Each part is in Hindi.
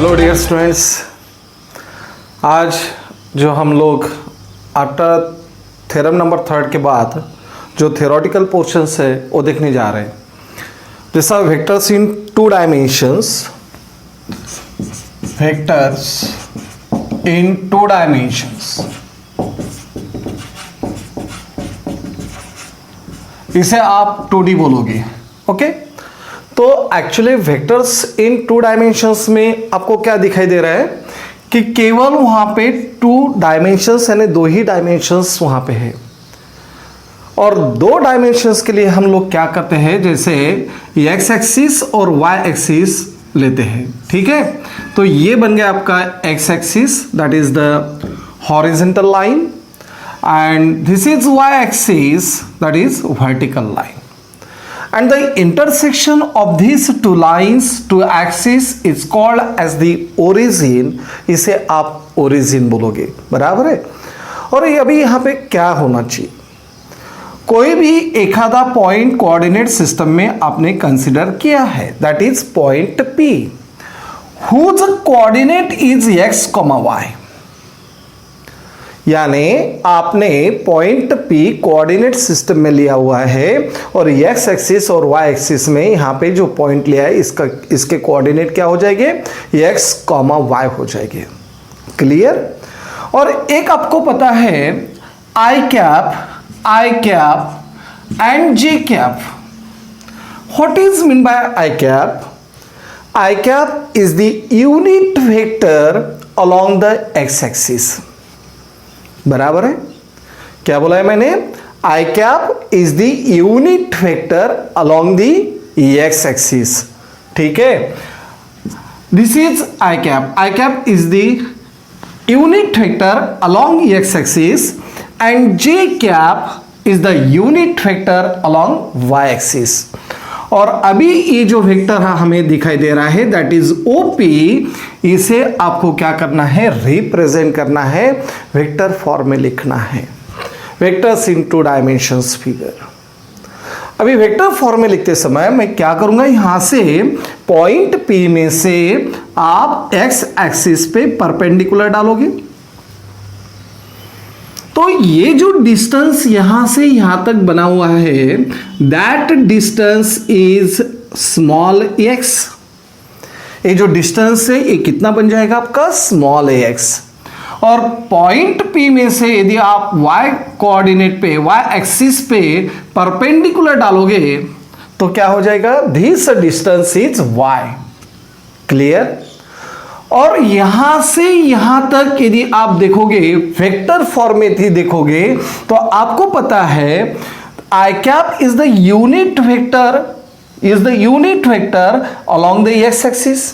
हेलो डियर स्टूडेंट्स, आज जो हम लोग आफ्टर थ्योरम नंबर 3 के बाद जो थ्योरेटिकल पोर्शंस है वो देखने जा रहे हैं। This are vectors in 2 dimensions, vectors in 2 dimensions. इसे आप 2D बोलोगे, ओके। तो एक्चुअली वेक्टर्स इन 2 डायमेंशंस में आपको क्या दिखाई दे रहा है कि केवल वहां पे 2 डायमेंशंस यानी 2 ही डायमेंशंस वहां पे है। और 2 डायमेंशंस के लिए हम लोग क्या करते हैं, जैसे एक्स एक्सिस और वाई एक्सिस लेते हैं, ठीक है। तो ये बन गया आपका x axis, that is the horizontal line, and this is y-axis, that is vertical line, and the intersection of these 2 lines, 2 axes is called as the origin। इसे आप origin बोलोगे, बराबर है। और ये अभी यहाँ पे क्या होना चाहिए, कोई भी एक आधा पॉइंट कोऑर्डिनेट सिस्टम में आपने कंसिडर किया है, that is point P whose coordinate is x, y। यानी आपने पॉइंट P कोऑर्डिनेट सिस्टम में लिया हुआ है और x एक्सिस और y एक्सिस में यहाँ पे जो पॉइंट लिया है इसके कोऑर्डिनेट क्या हो जाएंगे, x, y हो जाएंगे। क्लियर। और एक आपको पता है i cap and j cap. What is mean by i cap? i cap is the unit vector along the x axis, बराबर है। क्या बोला है मैंने? I cap is the unit vector along the X axis, ठीक है। This is I cap. I cap is the unit vector along X axis and J cap is the unit vector along Y axis. और अभी ये जो वेक्टर हमें दिखाई दे रहा है दैट इज ओपी, इसे आपको क्या करना है, रिप्रेजेंट करना है, वेक्टर फॉर्म में लिखना है। Vectors in 2 dimensions figure. अभी वेक्टर फॉर्म में लिखते समय मैं क्या करूंगा, यहां से पॉइंट P में से आप एक्स एक्सिस पे परपेंडिकुलर डालोगे। तो ये जो डिस्टेंस यहां से यहां तक बना हुआ है, that distance is small x। ये जो डिस्टेंस है ये कितना बन जाएगा आपका, स्मॉल x। और पॉइंट P में से यदि आप y कोऑर्डिनेट पे, y एक्सिस पे परपेंडिकुलर डालोगे तो क्या हो जाएगा, this distance is y। Clear. और यहां से यहां तक यदि आप देखोगे, वेक्टर फॉर्म में थी देखोगे, तो आपको पता है I cap is the unit vector along the X axis.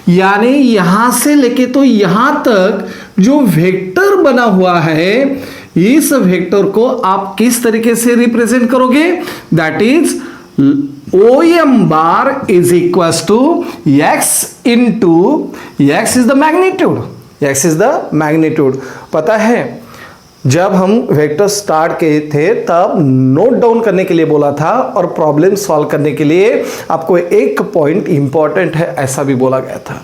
यानी यहां से लेके तो यहां तक जो वेक्टर बना हुआ है, इस वेक्टर को आप किस तरीके से रिप्रेजेंट करोगे, that is OM bar is equals to x into x is the magnitude, x is the magnitude। पता है जब हम वेक्टर स्टार्ट किए थे तब नोट डाउन करने के लिए बोला था और प्रॉब्लम सॉल्व करने के लिए आपको एक पॉइंट इंपॉर्टेंट है ऐसा भी बोला गया था।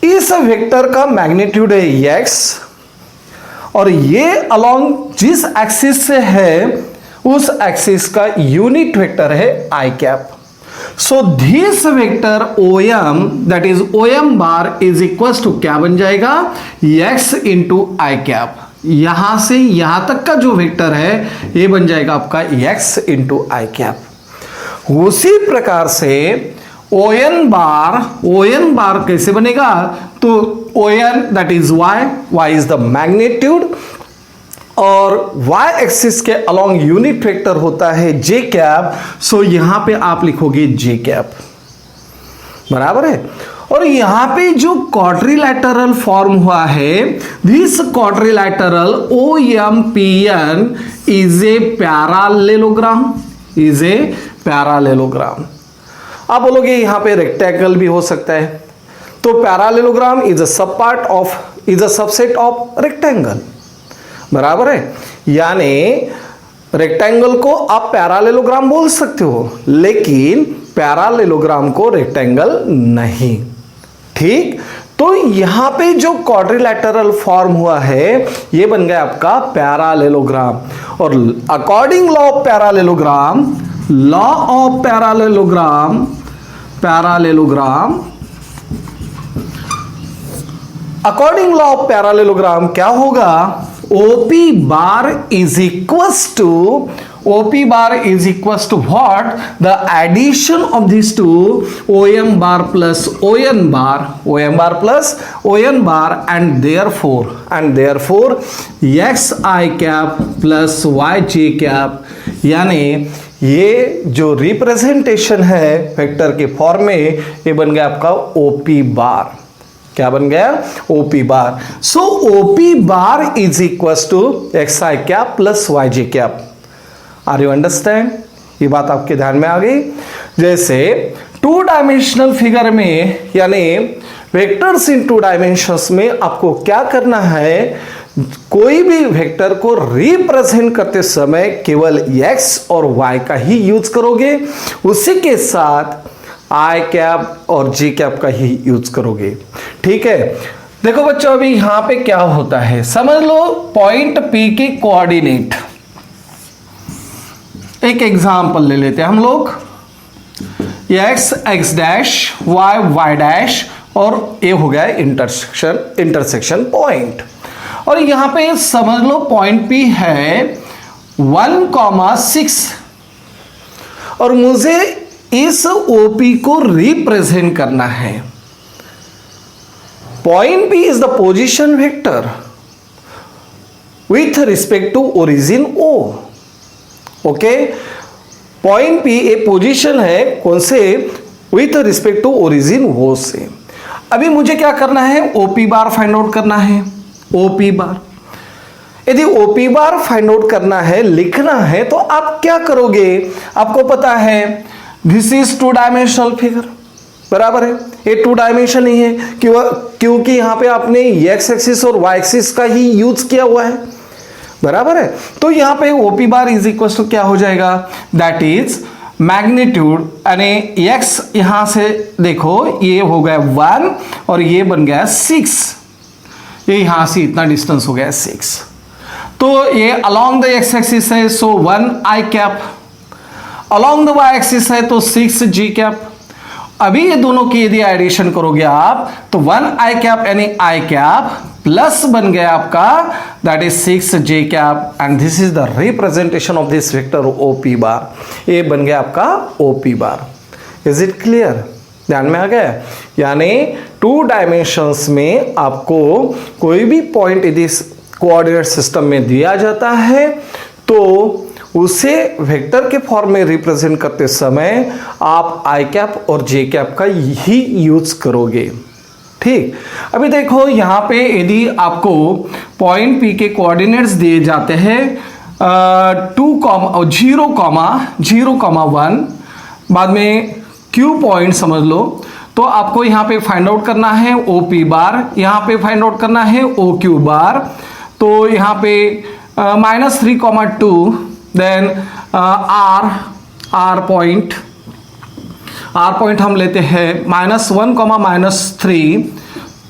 इस वेक्टर का मैग्नीट्यूड है x और ये अलोंग जिस एक्सिस से है उस एक्सिस का यूनिट वेक्टर है I cap. So this vector OM, that is OM bar is equals to क्या बन जाएगा, x इंटू आई कैप। यहां से यहां तक का जो वेक्टर है ये बन जाएगा आपका x इंटू आई कैप। उसी प्रकार से ON बार कैसे बनेगा, तो ON that is y is the magnitude और y एक्सिस के अलोंग यूनिट वेक्टर होता है j कैप। सो यहां पे आप लिखोगे j कैप, बराबर है। और यहां पे जो क्वाड्रिलैटरल फॉर्म हुआ है, this quadrilateral OMPN is a parallelogram. आप बोलोगे यहां पे रेक्टेंगल भी हो सकता है, तो parallelogram is a subset of rectangle, बराबर है। यानी रेक्टेंगल को आप पैरालेलोग्राम बोल सकते हो, लेकिन पैरालेलोग्राम को रेक्टेंगल नहीं। ठीक, तो यहां पे जो क्वाड्रिलैटरल फॉर्म हुआ है ये बन गया आपका पैरालेलोग्राम। और according law of parallelogram, according law of parallelogram क्या होगा, OP bar is equals to what, the addition of these two, OM bar plus ON bar, and therefore XI cap plus YJ cap, यानी ये जो रिप्रेजेंटेशन है वेक्टर के फॉर्म में ये बन गया आपका OP बार। क्या बन गया, OP bar. So OP bar is equal to XI cap plus YJ cap. Are you understand, ये बात आपके ध्यान में आ गई। जैसे टू डायमेंशनल फिगर में, यानी वेक्टर्स इन टू डायमेंशंस में आपको क्या करना है, कोई भी वेक्टर को रिप्रेजेंट करते समय केवल x और y का ही यूज करोगे, उसी के साथ I कैप और J कैप का ही यूज करोगे। ठीक है, देखो बच्चों अभी यहां पे क्या होता है, समझ लो पॉइंट P के कोऑर्डिनेट, एक एग्जांपल ले लेते हैं हम लोग, x x dash y y dash और ये हो गया इंटरसेक्शन पॉइंट। और यहां पे समझ लो पॉइंट P है 1,6 और मुझे इस OP को रिप्रेजेंट करना है। Point P is the position vector with respect to origin O। Okay, point P एक पोजीशन है कौन से, with respect to origin O से। अभी मुझे क्या करना है, OP बार फाइंड आउट करना है। OP बार, यदि OP बार फाइंड आउट करना है, लिखना है, तो आप क्या करोगे, आपको पता है this is two dimensional figure, बराबर है, ये टू डायमेंशन ही है क्योंकि यहां पे आपने x एक्सिस और y एक्सिस का ही यूज किया हुआ है, बराबर है। तो यहां पे OP bar is equal to क्या हो जाएगा, दैट इज मैग्नीट्यूड, यानी x यहां से देखो ये हो गया 1 और ये बन गया 6, ये यहां से इतना डिस्टेंस हो गया 6, तो ये अलोंग द x एक्सिस है, सो 1 I cap, along the y axis है तो 6 G कैप। अभी ये दोनों की यदि एडिशन करोगे आप तो 1 I कैप यानी I कैप प्लस बन गया आपका that is 6 J cap, and this is the representation of this vector OP बार। ये बन गया आपका OP bar. Is it clear, ध्यान में आ गया। यानी टू डायमेंशंस में आपको कोई भी पॉइंट यदि कोऑर्डिनेट सिस्टम में दिया जाता है तो उसे वेक्टर के फॉर्म में रिप्रेजेंट करते समय आप I कैप और J कैप का ही यूज करोगे। ठीक, अभी देखो यहां पे यदि आपको पॉइंट P के कोऑर्डिनेट्स दिए जाते हैं 0,1, बाद में Q पॉइंट समझ लो, तो आपको यहां पे फाइंड आउट करना है OP बार, यहां पे फाइंड आउट करना है OQ बार। तो यहां पे -3,2, देन R पॉइंट हम लेते हैं -1, -3,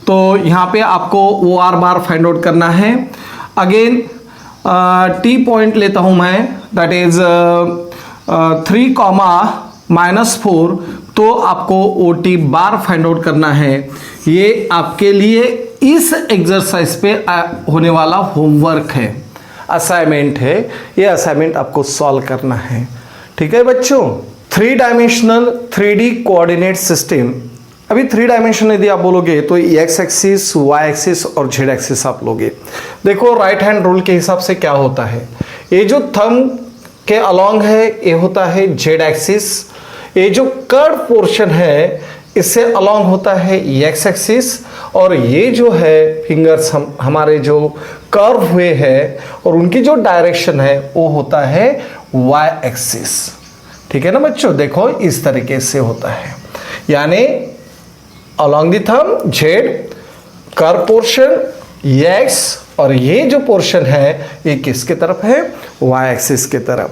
तो यहाँ पे आपको OR बार फाइंड आउट करना है। अगेन T पॉइंट लेता हूँ मैं, दैट इज 3, तो आपको OT बार फाइंड आउट करना है। ये आपके लिए इस एक्सरसाइज पे होने वाला होमवर्क है, असाइनमेंट है, ये असाइनमेंट आपको सॉल्व करना है। ठीक है बच्चों, 3 डायमेंशनल 3D कोऑर्डिनेट सिस्टम। अभी 3 डायमेंशन यदि आप बोलोगे तो x एक्सिस, y एक्सिस और z एक्सिस आप लोगे। देखो राइट हैंड रूल के हिसाब से क्या होता है, ये जो थंब के अलोंग है ये होता है z एक्सिस, ये जो कर्व पोर्शन है इससे अलोंग होता है x एक्सिस, और ये जो है फिंगर्स हमारे जो कर्व हुए हैं और उनकी जो डायरेक्शन है वो होता है y एक्सिस। ठीक है ना बच्चों, देखो इस तरीके से होता है, यानी along the thumb z, curve portion x, और ये जो पोर्शन है ये किसके तरफ है, y एक्सिस के तरफ।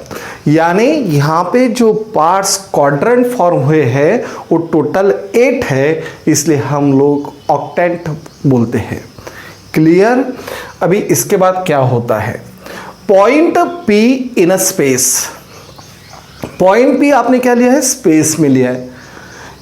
यानी यहाँ पे जो पार्ट्स क्वाड्रेंट फॉर्म हुए हैं वो टोटल 8 है, इसलिए हम लोग ऑक्टेंट बोलते हैं। क्लियर? अभी इसके बाद क्या होता है, point P in a space. Point P आपने क्या लिया है, स्पेस में लिया है।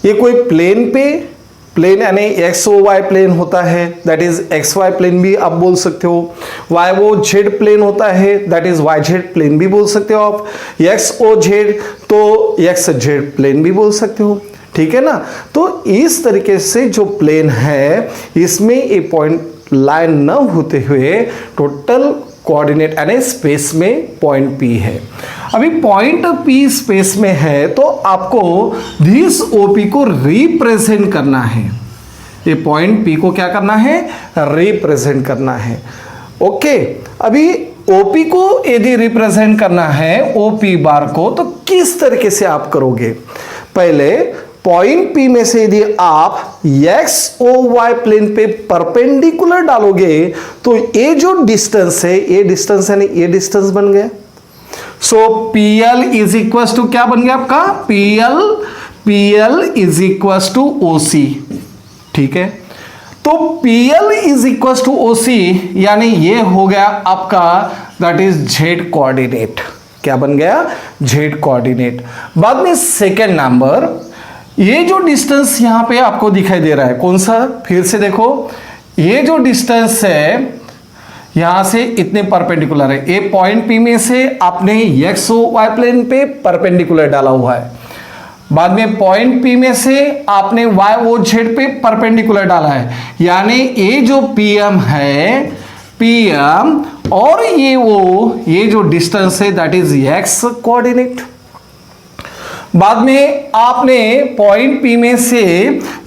ये कोई प्लेन पे, प्लेन यानी एक्स ओ वाई प्लेन होता है, that is X Y plane भी आप बोल सकते हो। वाई ओ जेड प्लेन होता है, that is Y Z plane भी बोल सकते हो आप। एक्स ओ जेड तो एक्स जेड प्लेन भी बोल सकते हो, ठीक है ना। तो इस तरीके से जो प्लेन है इसमें ये पॉइंट लाइन न होते हुए टोटल कोऑर्डिनेट यानी स्पेस में पॉइंट P है। अभी पॉइंट P स्पेस में है तो आपको दिस OP को रिप्रेजेंट करना है। ये पॉइंट P को क्या करना है, रिप्रेजेंट करना है। ओके, अभी OP को यदि रिप्रेजेंट करना है OP बार को, तो किस तरीके से आप करोगे। पहले पॉइंट P में से यदि आप XOY प्लेन पे परपेंडिकुलर डालोगे तो ये जो डिस्टेंस है, ये डिस्टेंस है, ये डिस्टेंस बन गया। So PL is equal to क्या बन गया आपका, PL is equal to OC, ठीक है। तो PL is equal to OC यानी ये हो गया आपका दैट इज Z कोऑर्डिनेट। क्या बन गया, Z कोऑर्डिनेट। बाद में सेकेंड नंबर, ये जो डिस्टेंस यहां पे आपको दिखाई दे रहा है कौन सा, फिर से देखो, ये जो डिस्टेंस है यहां से इतने परपेंडिकुलर है। ये पॉइंट P में से आपने XOY प्लेन पे परपेंडिकुलर डाला हुआ है। बाद में पॉइंट P में से आपने YOZ पे परपेंडिकुलर डाला है, यानी ये जो PM है, PM और ये जो डिस्टेंस है दैट इज X कोऑर्डिनेट। बाद में आपने पॉइंट P में से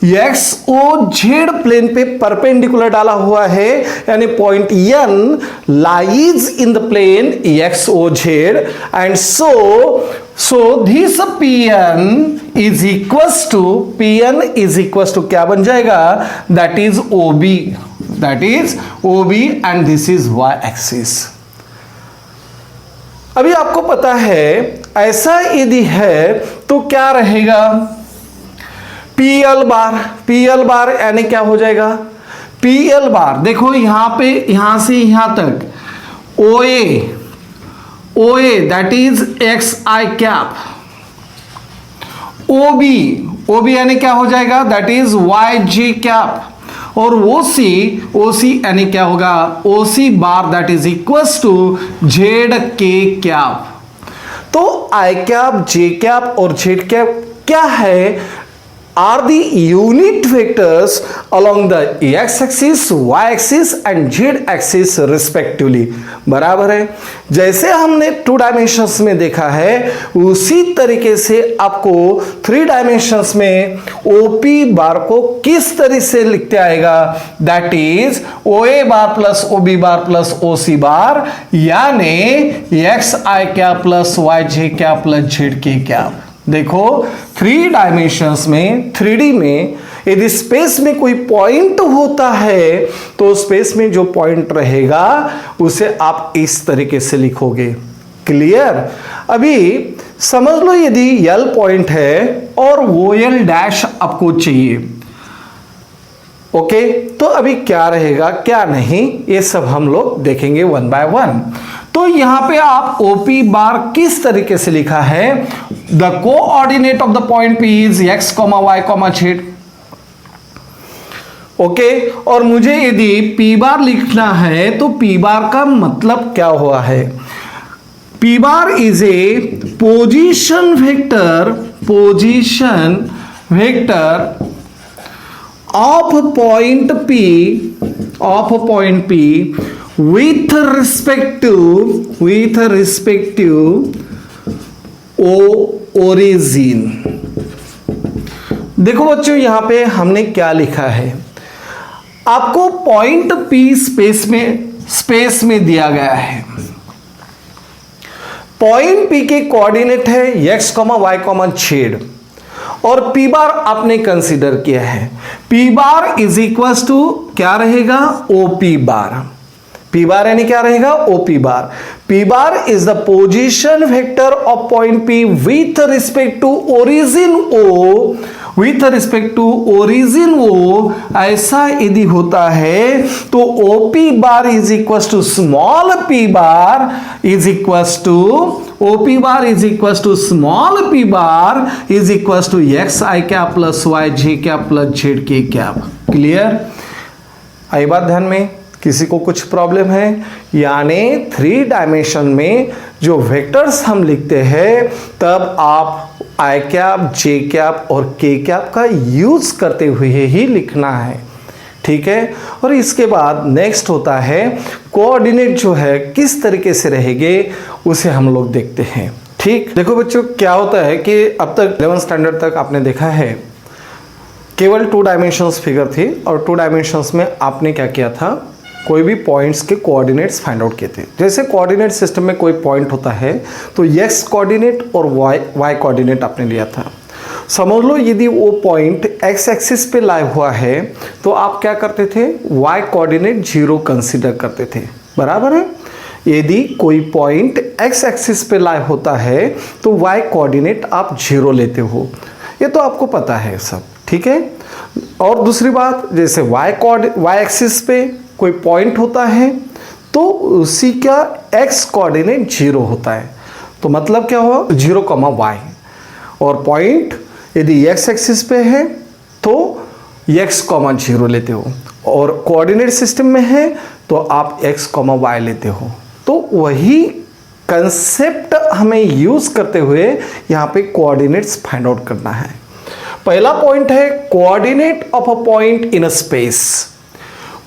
XOZ प्लेन पे परपेंडिकुलर डाला हुआ है, यानी point N lies in the plane XOZ and so this PN is equal to क्या बन जाएगा, that is OB and this is Y axis. अभी आपको पता है ऐसा यदि है तो क्या रहेगा, PL बार यानी क्या हो जाएगा, PL बार देखो यहां पे, यहां से यहां तक OA that is XI cap, OB यानी क्या हो जाएगा, दैट इज YJ कैप, और OC यानी क्या होगा, OC bar that is equals to ZK cap. तो I कैप, J कैप और Z कैप क्या है, are the unit vectors along the x axis, y axis and z axis respectively। बराबर है, जैसे हमने 2 डायमेंशंस में देखा है उसी तरीके से आपको 3 डायमेंशंस में OP बार को किस तरह से लिखते आएगा, that is OA bar plus OB bar plus OC बार, यानी XI क्या प्लस YJ क्या प्लस ZK क्या। देखो 3 डायमेंशंस में 3D में यदि स्पेस में कोई पॉइंट होता है तो स्पेस में जो पॉइंट रहेगा उसे आप इस तरीके से लिखोगे। क्लियर? अभी समझ लो यदि L पॉइंट है और OL डैश आपको चाहिए, ओके, तो अभी क्या रहेगा क्या नहीं ये सब हम लोग देखेंगे 1 by 1। तो यहां पे आप OP बार किस तरीके से लिखा है, the coordinate of the point P is X, Y, Z, okay. और मुझे यदि P बार लिखना है तो P बार का मतलब क्या हुआ है, P bar is a position vector of point P with respect to origin। देखो बच्चों यहां पे हमने क्या लिखा है, आपको पॉइंट P स्पेस में दिया गया है। पॉइंट P के कोऑर्डिनेट है X, Y, Z और P बार आपने कंसीडर किया है। P bar is equal to क्या रहेगा, OP बार। पी बार यानी क्या रहेगा, O P bar. P bar is the position vector of point P with respect to origin O, with respect to origin O. ऐसा यदि होता है तो O P bar is equal to small P bar is equal to, O P bar is equal to small P bar is equal to X I cap plus Y J cap plus Z K cap. Clear? आई बात ध्यान में? किसी को कुछ प्रॉब्लम है? यानी 3 डायमेंशन में जो वेक्टर्स हम लिखते हैं तब आप आई कैप, जे कैप और के कैप का यूज करते हुए ही लिखना है। ठीक है? और इसके बाद नेक्स्ट होता है कोऑर्डिनेट जो है किस तरीके से रहेंगे उसे हम लोग देखते हैं। ठीक, देखो बच्चों क्या होता है कि अब तक 11th स्टैंडर्ड तक आपने देखा है केवल 2 डायमेंशंस फिगर थी और 2 डायमेंशंस में आपने क्या किया था, कोई भी पॉइंट्स के कोऑर्डिनेट्स फाइंड आउट किए थे। जैसे कोऑर्डिनेट सिस्टम में कोई पॉइंट होता है तो एक्स कोऑर्डिनेट और वाई कोऑर्डिनेट आपने लिया था। समझ लो यदि वो पॉइंट एक्स एक्सिस पे लाई हुआ है तो आप क्या करते थे, वाई कोऑर्डिनेट 0 कंसीडर करते थे, बराबर है। यदि कोई पॉइंट एक्स एक्सिस पे लाई होता है तो वाई कोऑर्डिनेट आप 0 लेते हो, ये तो आपको पता है सब। ठीक है? और दूसरी बात, जैसे वाई एक्सिस पे कोई पॉइंट होता है तो उसी का एक्स कोऑर्डिनेट 0 होता है, तो मतलब क्या हुआ 0, वाई। और पॉइंट यदि एक्स एक्सिस पे है तो x, 0 लेते हो, और कोऑर्डिनेट सिस्टम में है तो आप x, y लेते हो। तो वही कंसेप्ट हमें यूज करते हुए यहाँ पे कोऑर्डिनेट्स फाइंड आउट करना है। पहला पॉइंट है coordinate of a point in a space.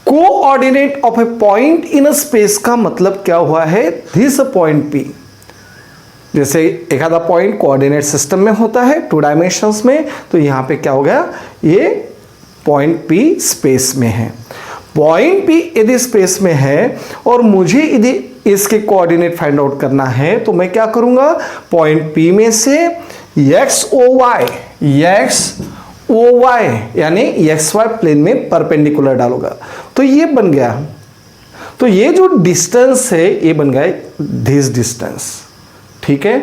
Coordinate of a point in a space का मतलब क्या हुआ है, दिस पॉइंट पी। जैसे एक आधा पॉइंट कोऑर्डिनेट सिस्टम में होता है 2 डायमेंशंस में, तो यहां पे क्या हो गया, ये पॉइंट पी स्पेस में है। पॉइंट पी यदि स्पेस में है और मुझे यदि इसके कोऑर्डिनेट फाइंड आउट करना है तो मैं क्या करूंगा, पॉइंट पी में से एक्स ओ वाई यानी एक्स वाई प्लेन में परपेंडिकुलर डालूंगा, तो ये बन गया। तो ये जो डिस्टेंस है ये बन गया दिस डिस्टेंस। ठीक है?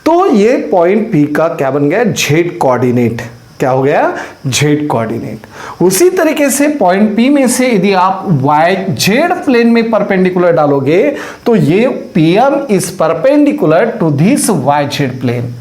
तो ये पॉइंट पी का क्या बन गया, जेड कोऑर्डिनेट। क्या हो गया, जेड कोऑर्डिनेट। उसी तरीके से पॉइंट पी में से यदि आप वाई जेड प्लेन में परपेंडिकुलर डालोगे तो ये PM is perpendicular to this Y Z plane.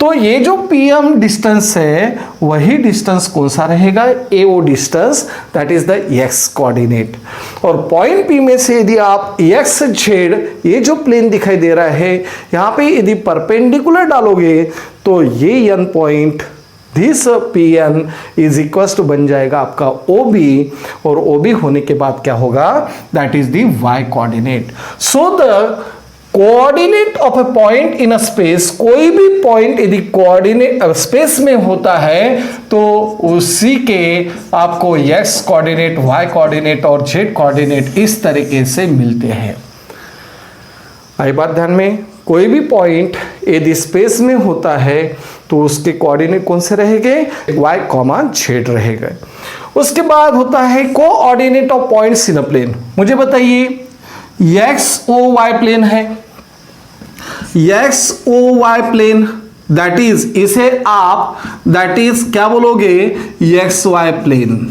तो ये जो पीएम डिस्टेंस है वही डिस्टेंस कौन सा रहेगा, AO distance, that is the X coordinate. और पॉइंट पी में से यदि आप एक्स जेड ये जो प्लेन दिखाई दे रहा है यहाँ पे यदि परपेंडिकुलर डालोगे तो ये N point this P N is equal to बन जाएगा आपका ओ बी, और ओ बी होने के बाद क्या होगा, that is the Y coordinate. So the coordinate of a point in a space, कोई भी पॉइंट यदि कोऑर्डिनेट स्पेस में होता है तो उसी के आपको एक्स कोऑर्डिनेट, वाई कोऑर्डिनेट और जेड कोऑर्डिनेट इस तरीके से मिलते हैं। आई बात ध्यान में? कोई भी पॉइंट यदि स्पेस में होता है तो उसके कोऑर्डिनेट कौन से रहेंगे, वाई, जेड रहेगा। उसके बाद होता है coordinate of points in a plane. मुझे बताइए एक्स ओ वाई प्लेन है, X O Y plane that is, इसे आप दैट इज क्या बोलोगे, X Y plane.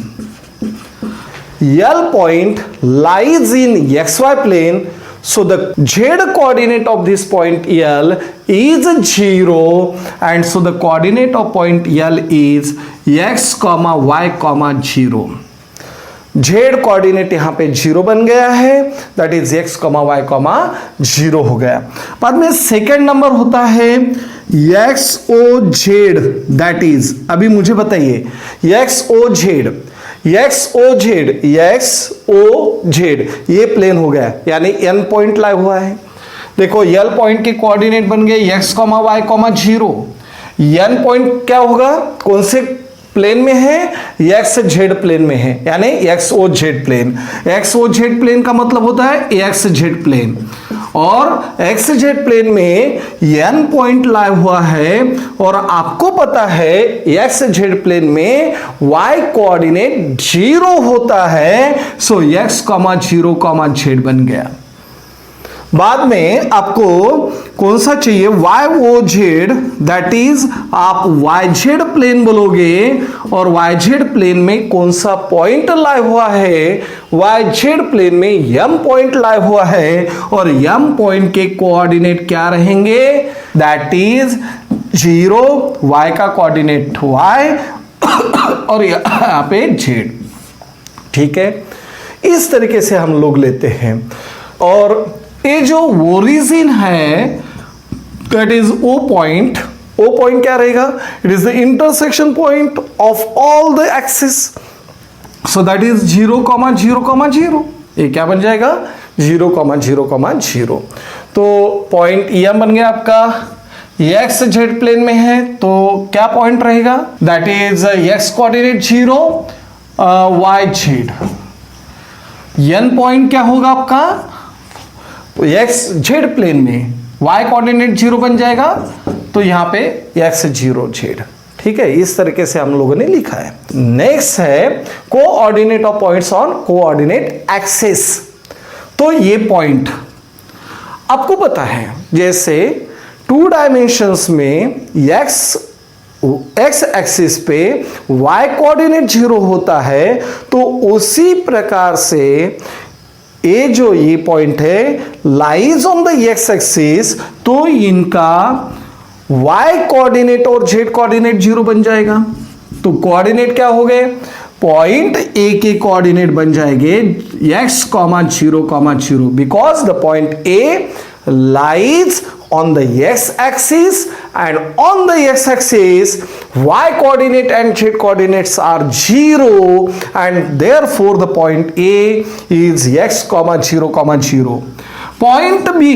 L point lies in X Y plane, so the z coordinate of this point L is 0 and so the coordinate of point L is x, y, 0। z coordinate यहां पे 0 बन गया है, दैट इज x, y, 0 हो गया। बाद में सेकेंड नंबर होता है x o z, that is, अभी मुझे बताइए x o z, ये प्लेन हो गया, यानी n पॉइंट लाया हुआ है। देखो l पॉइंट के कोऑर्डिनेट बन गए x, y, 0। n पॉइंट क्या होगा, कौन से प्लेन में है, एक्स जेड प्लेन में है, यानी X O Z plane. X O Z plane का मतलब होता है एक्स जेड प्लेन। और एक्स जेड प्लेन में n पॉइंट लाई हुआ है और आपको पता है एक्स जेड प्लेन में y कोऑर्डिनेट 0 होता है, सो x, 0, z बन गया। बाद में आपको कौन सा चाहिए, Y O Z, that is आप वाई जेड प्लेन बोलोगे और वाई जेड प्लेन में कौन सा पॉइंट लाई हुआ है, वाई जेड प्लेन में यम पॉइंट लाई हुआ है और यम पॉइंट के कोऑर्डिनेट क्या रहेंगे, दैट इज 0, वाई का कोऑर्डिनेट y और यहाँ पे z। ठीक है, इस तरीके से हम लोग लेते हैं। और ये जो ओरिजिन है that is O point, O point क्या रहेगा, it is the intersection point of all the axis, so that is 0, 0, 0। ये क्या बन जाएगा, 0, 0, 0। तो पॉइंट एम बन गया आपका, एक्स जेड प्लेन में है तो क्या पॉइंट रहेगा, that is X coordinate 0, Y Z. N point क्या होगा आपका, एक्स जेड प्लेन में y कोऑर्डिनेट 0 बन जाएगा, तो यहां पे x 0 z। ठीक है, इस तरीके से हम लोगों ने लिखा है। नेक्स्ट है coordinate of points on coordinate axis. तो ये पॉइंट आपको पता है, जैसे 2 डायमेंशंस में x एक्सिस पे y कोऑर्डिनेट 0 होता है, तो उसी प्रकार से ये पॉइंट है lies on the X axis, तो इनका y कोऑर्डिनेट और z कोऑर्डिनेट 0 बन जाएगा। तो कोऑर्डिनेट क्या हो गए, पॉइंट ए के कोऑर्डिनेट बन जाएंगे x, 0, 0, because the point A lies on the x-axis and on the x-axis y coordinate and z coordinates are 0 and therefore the point A is x, 0, 0. Point B,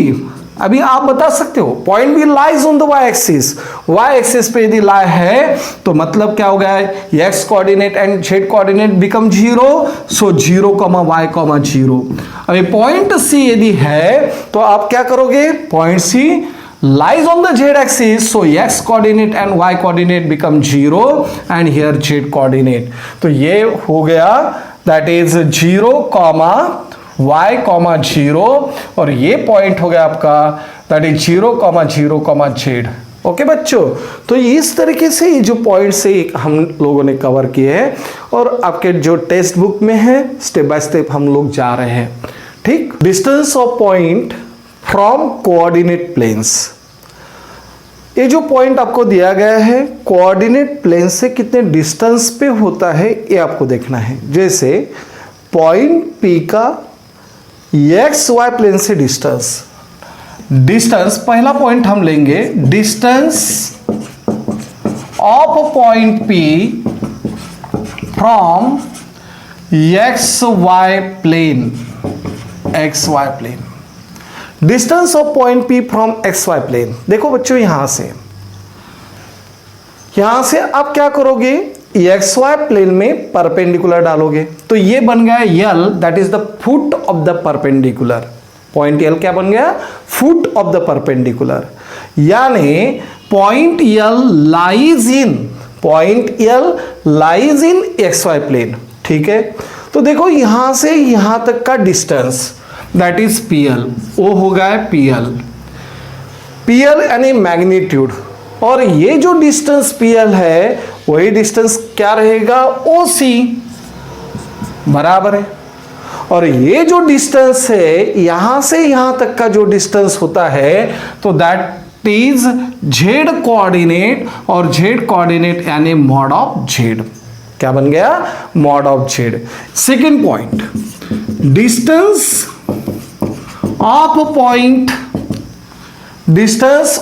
अभी आप बता सकते हो, point B lies on the Y axis, Y axis पे यदि लाई है तो मतलब क्या हो गया है, x coordinate and Z coordinate become 0, so 0, y, 0। अभी पॉइंट सी यदि है तो आप क्या करोगे, point C lies on the z axis, so x coordinate and y coordinate become 0 and here z coordinate। तो ये हो गया that is 0, y, 0 और ये पॉइंट हो गया आपका that is 0, 0, z। ओके बच्चों, तो इस तरीके से ये जो पॉइंट से हम लोगों ने कवर किए हैं और आपके जो टेक्स्ट बुक में है स्टेप बाय स्टेप हम लोग जा रहे हैं। ठीक, distance of point from coordinate planes. ये जो पॉइंट आपको दिया गया है कोऑर्डिनेट प्लेन से कितने डिस्टेंस पे होता है ये आपको देखना है। जैसे पॉइंट P का एक्स वाई प्लेन से डिस्टेंस पहला पॉइंट हम लेंगे, distance of point P from X Y plane, distance of point P from X Y plane. देखो बच्चों, यहां से आप क्या करोगे, एक्स वाई प्लेन में परपेंडिकुलर डालोगे, तो ये बन गया L, that is the foot of the perpendicular. Point L क्या बन गया, फुट ऑफ द परपेंडिकुलर, यानी point L lies in X Y plane. ठीक है, तो देखो यहां से यहां तक का डिस्टेंस दैट इज PL, वो हो गया PL यानी मैग्नीट्यूड, और ये जो डिस्टेंस PL है वही डिस्टेंस क्या रहेगा, OC बराबर है। और ये जो डिस्टेंस है यहां से यहां तक का जो डिस्टेंस होता है तो दैट इज Z कोऑर्डिनेट, और Z कोऑर्डिनेट यानी मॉड ऑफ Z। क्या बन गया, mod of Z। Second point, distance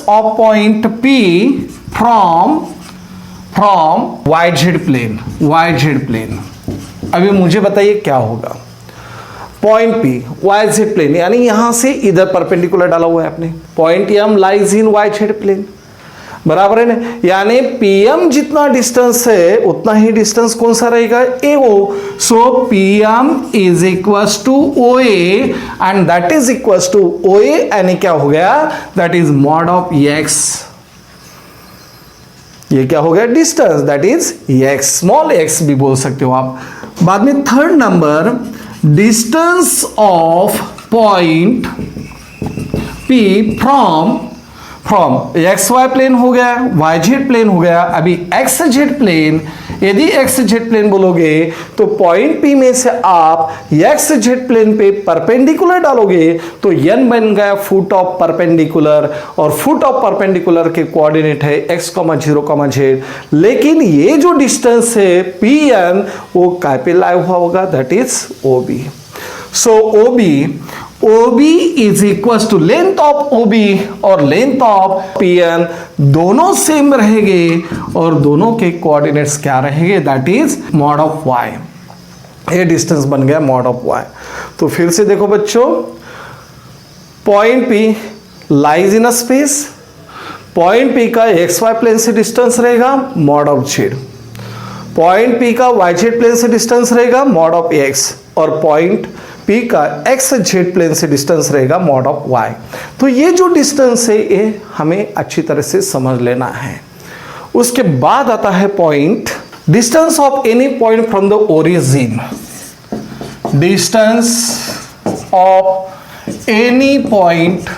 of point P from YZ plane. अभी मुझे बताइए क्या होगा, पॉइंट P YZ प्लेन, यानी यहां से इधर परपेंडिकुलर डाला हुआ है आपने, point M lies in YZ plane. बराबर है ना, यानी PM जितना डिस्टेंस है उतना ही डिस्टेंस कौन सा रहेगा, AO। So PM is equals to OA and that is equals to OA, यानी क्या हो गया, that is mod of x। ये क्या हो गया, distance, that is x, small x भी बोल सकते हो आप। बाद में third number, distance of point P from XY plane हो गया, YZ प्लेन हो गया, अभी XZ प्लेन, यदि XZ प्लेन बोलोगे तो पॉइंट P में से आप XZ प्लेन पे परपेंडिकुलर डालोगे तो n बन गया फुट ऑफ परपेंडिकुलर, और फुट ऑफ परपेंडिकुलर के कोऑर्डिनेट है x, 0, z। लेकिन ये जो डिस्टेंस है Pn वो काय पे लाया हुआ होगा, that is OB। So OB is equal to length of OB और लेंथ ऑफ PN दोनों सेम रहेंगे और दोनों के कोऑर्डिनेट्स क्या रहेंगे, that is mod of y। ये डिस्टेंस बन गया मॉड ऑफ y। तो फिर से देखो बच्चों, point P lies in a space, point P का XY प्लेन से डिस्टेंस रहेगा mod of z, point P का YZ प्लेन से डिस्टेंस रहेगा मॉड ऑफ x, और पॉइंट P का XZ प्लेन से डिस्टेंस रहेगा मॉड ऑफ y। तो ये जो डिस्टेंस है ये हमें अच्छी तरह से समझ लेना है। उसके बाद आता है point, distance of any point from the origin, distance of any point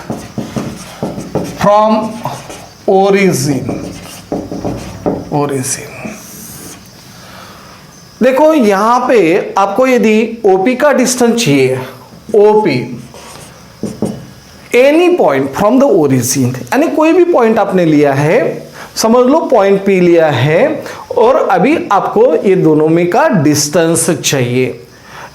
from origin. देखो यहां पे आपको यदि OP का डिस्टेंस चाहिए, OP any point from the origin, यानी कोई भी पॉइंट आपने लिया है, समझ लो पॉइंट P लिया है, और अभी आपको ये दोनों में का डिस्टेंस चाहिए।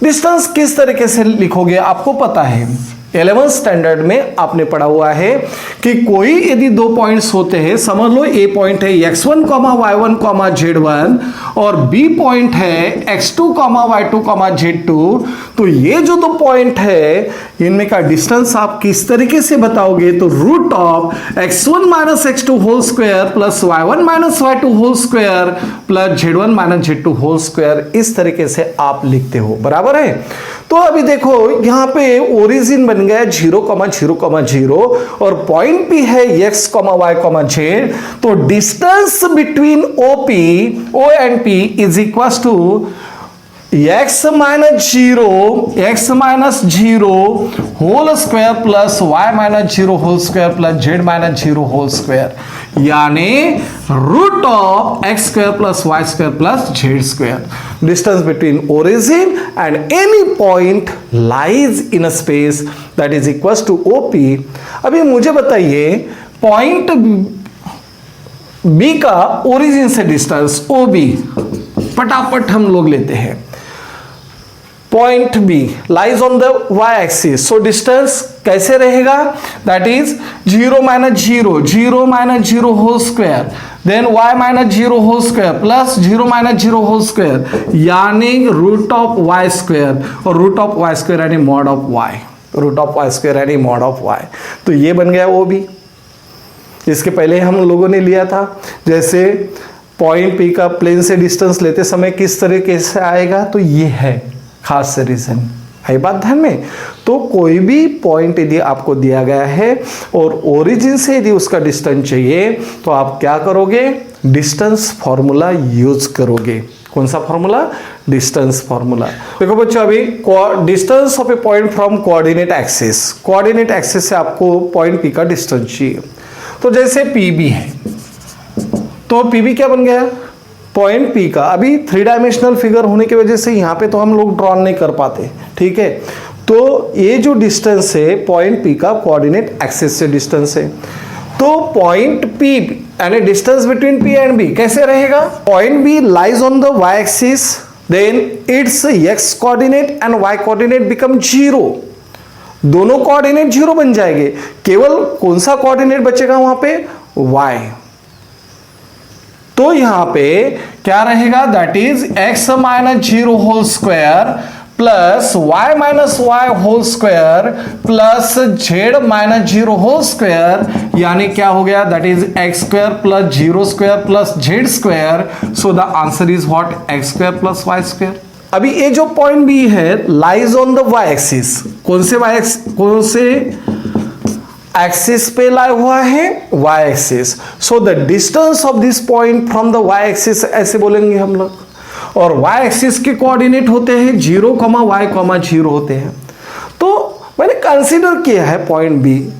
डिस्टेंस किस तरीके से लिखोगे, आपको पता है 11th स्टैंडर्ड में आपने पढ़ा हुआ है कि कोई यदि दो पॉइंट्स होते हैं, समझ लो ए पॉइंट है x1, y1, z1 और B पॉइंट है x2, y2, z2, तो ये जो दो पॉइंट है इनमें का डिस्टेंस आप किस तरीके से बताओगे, तो root of x1 minus x2 whole square plus y1 minus y2 whole square plus z1 minus z2 whole square, इस तरीके से आप लिखते हो, बराबर है। तो अभी देखो यहां पे ओरिजिन बन गया 0, 0, 0 और पॉइंट भी है x, y, z, तो distance between O and P is equal to x minus 0 whole square plus y minus 0 whole square plus z minus 0 whole square, यानी root of x square plus y square plus z square. Distance between origin and any point lies in a space that is equal to OP। अभी मुझे बताइए पॉइंट B का ओरिजिन से डिस्टेंस OB, फटाफट हम लोग लेते हैं। Point B lies on the y axis, so distance कैसे रहेगा, that is 0 minus 0, 0 minus 0 whole square, then y minus 0 whole square plus 0 minus 0 whole square, यानी रूट ऑफ y स्क्वायर, और रूट ऑफ y स्क्वायर यानी mod of y, root of y square यानी मॉड ऑफ y। तो ये बन गया OB। इसके पहले हम लोगों ने लिया था, जैसे पॉइंट P का प्लेन से डिस्टेंस लेते समय किस तरीके से आएगा, तो ये है खास से रीजन, आई बात ध्यान में। तो कोई भी पॉइंट यदि आपको दिया गया है और ओरिजिन से यदि उसका डिस्टेंस चाहिए तो आप क्या करोगे, डिस्टेंस फॉर्मूला यूज करोगे। कौन सा फॉर्मूला, डिस्टेंस फॉर्मूला। देखो बच्चों अभी distance of a point from coordinate axis, coordinate axis से आपको पॉइंट P का डिस्टेंस चाहिए। तो जैसे PB है, तो PB क्या बन गया, पॉइंट P का, अभी 3 डायमेंशनल फिगर होने की वजह से यहाँ पे तो हम लोग ड्रॉ नहीं कर पाते, ठीक है। तो ये जो डिस्टेंस है पॉइंट P का कोऑर्डिनेट एक्सिस से डिस्टेंस है, तो पॉइंट P यानी distance between P and B कैसे रहेगा, point B lies on the y axis, then its x coordinate and y coordinate become 0, दोनों कोऑर्डिनेट 0 बन जाएंगे, केवल कौन सा कोऑर्डिनेट बचेगा वहां पे, y। तो यहां पे क्या रहेगा, that is x minus 0 whole square plus Y minus Y whole square plus Z minus zero whole square, यानी क्या हो गया, that is X square plus zero square plus Z square. So the answer is what, X square plus Y square. अभी ये जो पॉइंट बी है lies on the Y axis. कौन से एक्सिस पे लाई हुआ है, Y axis. So the distance of this point from the Y axis ऐसे बोलेंगे हम लोग. और वाई एक्सिस के कोऑर्डिनेट होते हैं 0, y, 0 होते हैं. तो मैंने कंसीडर किया है पॉइंट बी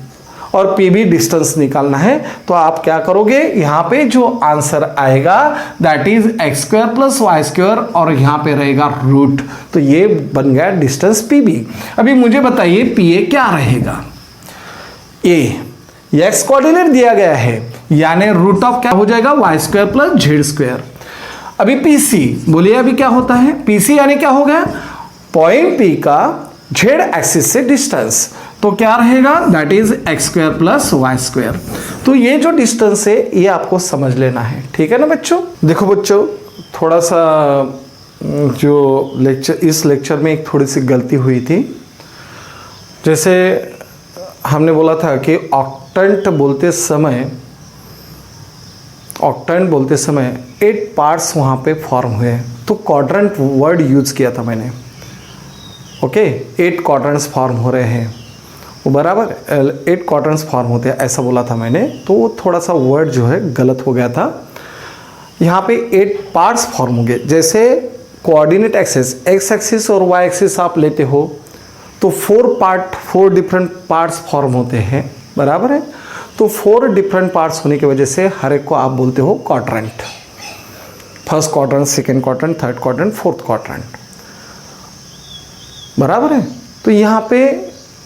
और पी भी डिस्टेंस निकालना है. तो आप क्या करोगे, यहां पे जो आंसर आएगा that is X square plus Y square और यहां पे रहेगा रूट. तो ये बन गया डिस्टेंस पी बी. अभी मुझे बताइए पी ए क्या रहेगा. ए एक्स कोऑर्डिनेट दिया गया है, यानी रूट ऑफ क्या हो जाएगा, Y square plus Z square. अभी पीसी बोलिए अभी क्या होता है, पीसी यानी क्या हो गया, पॉइंट पी का जेड एक्सिस से डिस्टेंस. तो क्या रहेगा, that is X square plus Y square. तो ये जो डिस्टेंस है ये आपको समझ लेना है, ठीक है ना बच्चों. देखो बच्चों, थोड़ा सा जो इस लेक्चर में एक थोड़ी सी गलती हुई थी. जैसे हमने बोला था कि ऑक्टेंट बोलते समय 8 पार्ट्स वहाँ पे फॉर्म हुए हैं. तो क्वाड्रेंट वर्ड यूज किया था मैंने. ओके 8 क्वाड्रेंट्स फॉर्म हो रहे हैं, वो बराबर 8 क्वाड्रेंट्स फॉर्म होते हैं ऐसा बोला था मैंने. तो वो थोड़ा सा वर्ड जो है गलत हो गया था. यहाँ पे 8 पार्ट्स फॉर्म होंगे. जैसे कोऑर्डिनेट एक्सिस, एक्स एक्सिस और वाई एक्सिस आप लेते हो तो 4 डिफरेंट पार्ट्स फॉर्म होते हैं, बराबर है. तो 4 डिफरेंट पार्ट्स होने की वजह से हर एक को आप बोलते हो quadrant. First quadrant, second quadrant, third quadrant, fourth quadrant, बराबर है. तो यहाँ पे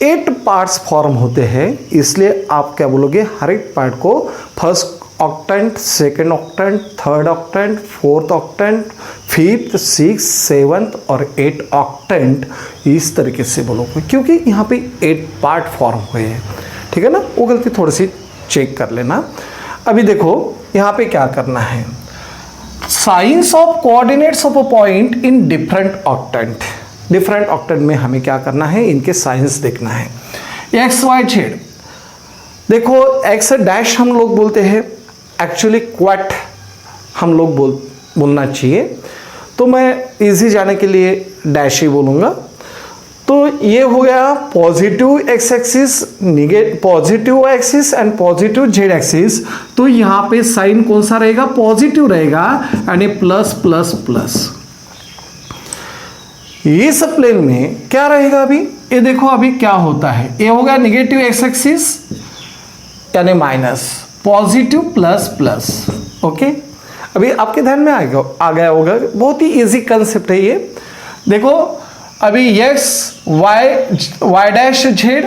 8 पार्ट्स फॉर्म होते हैं, इसलिए आप क्या बोलोगे, हर एक पार्ट को first octant, second octant, third octant, fourth octant, fifth, six, seventh और 8 ऑक्टेंट, इस तरीके से बोलोगे क्योंकि यहाँ पे 8 पार्ट फॉर्म हुए हैं, ठीक है ना. वो गलती थोड़ी सी चेक कर लेना. अभी देखो यहाँ पे क्या करना है, science of coordinates of a point in different octant. Different octant में हमें क्या करना है, इनके साइंस देखना है. एक्स वाई जेड, देखो एक्स डैश हम लोग बोलते हैं, एक्चुअली क्वाट हम लोग बोलना चाहिए. तो मैं इजी जाने के लिए डैश ही बोलूँगा. तो ये हो गया positive x axis, positive axis and positive Z axis. तो यहाँ पे साइन कौन सा रहेगा, पॉजिटिव रहेगा, यानी प्लस प्लस प्लस. इस प्लेन में क्या रहेगा, अभी ये देखो अभी क्या होता है, ये होगा निगेटिव एक्स एक्सिस यानी minus, positive plus plus. Okay अभी आपके ध्यान में आ गया होगा, बहुत ही इजी कंसेप्ट है ये. देखो अभी एक्स वाई डैश जेड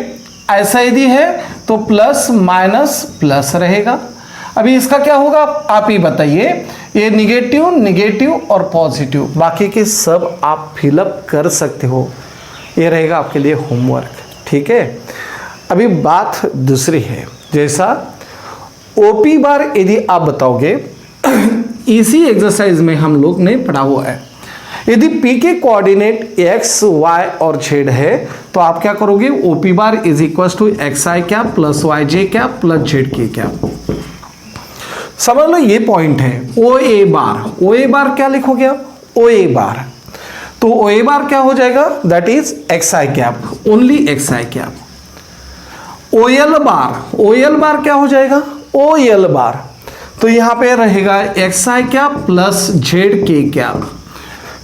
ऐसा यदि है तो प्लस माइनस प्लस रहेगा. अभी इसका क्या होगा आप ही बताइए. ये निगेटिव निगेटिव और पॉजिटिव, बाकी के सब आप फिलअप कर सकते हो. ये रहेगा आपके लिए होमवर्क, ठीक है. अभी बात दूसरी है, जैसा ओपी बार यदि आप बताओगे इसी एक्सरसाइज में हम लोग ने पढ़ा हुआ है. यदि P के कोऑर्डिनेट x, y और z है तो आप क्या करोगे, OP bar is equal to X I cap plus Y J cap plus Z K cap. समझ लो ये पॉइंट है OA बार. OA बार क्या लिखोगे आप, OA बार. तो OA बार क्या हो जाएगा, that is x I cap, only x I cap. OL bar, OL बार क्या हो जाएगा, OL बार. तो यहां पे रहेगा x I cap plus Z K cap,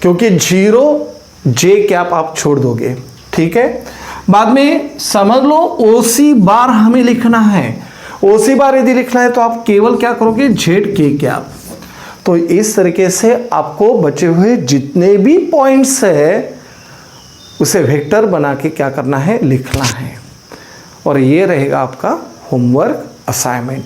क्योंकि 0 जे कैप आप छोड़ दोगे, ठीक है. बाद में समझ लो ओसी बार हमें लिखना है. ओसी बार यदि लिखना है तो आप केवल क्या करोगे, जेड के कैप. तो इस तरीके से आपको बचे हुए जितने भी पॉइंट्स है उसे वेक्टर बना के क्या करना है, लिखना है. और ये रहेगा आपका होमवर्क असाइनमेंट.